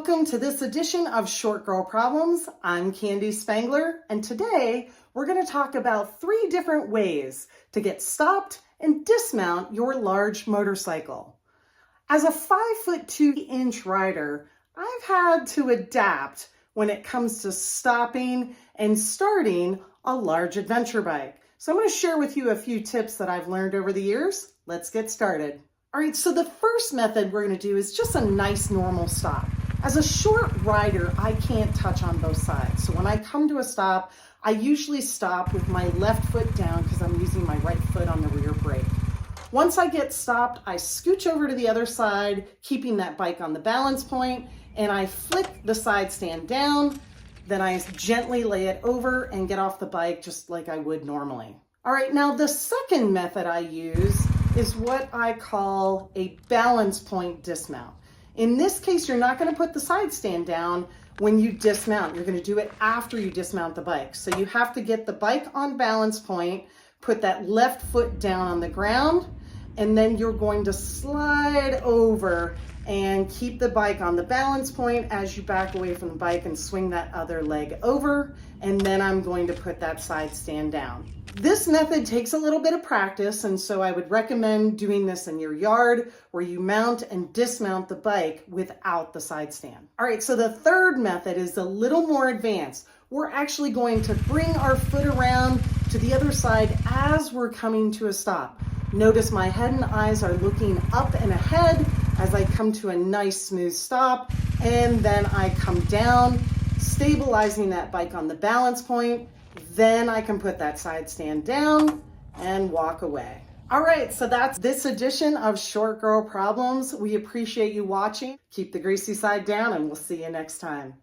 Welcome to this edition of Short Girl Problems. I'm Candy Spangler, and today we're going to talk about 3 different ways to get stopped and dismount your large motorcycle. As a 5'2" rider, I've had to adapt when it comes to stopping and starting a large adventure bike. So I'm going to share with you a few tips that I've learned over the years. Let's get started. All right, so the first method we're going to do is just a nice normal stop. As a short rider, I can't touch on both sides. So when I come to a stop, I usually stop with my left foot down because I'm using my right foot on the rear brake. Once I get stopped, I scooch over to the other side, keeping that bike on the balance point, and I flick the side stand down. Then I gently lay it over and get off the bike just like I would normally. All right, now the second method I use is what I call a balance point dismount. In this case, you're not going to put the side stand down when you dismount. You're going to do it after you dismount the bike. So you have to get the bike on balance point, put that left foot down on the ground, and then you're going to slide over and keep the bike on the balance point as you back away from the bike and swing that other leg over. And then I'm going to put that side stand down. This method takes a little bit of practice, and so I would recommend doing this in your yard where you mount and dismount the bike without the side stand. All right, so the third method is a little more advanced. We're actually going to bring our foot around to the other side as we're coming to a stop. Notice my head and eyes are looking up and ahead as I come to a nice smooth stop, and then I come down, stabilizing that bike on the balance point. Then I can put that side stand down and walk away. All right, so that's this edition of Short Girl Problems. We appreciate you watching. Keep the greasy side down, and we'll see you next time.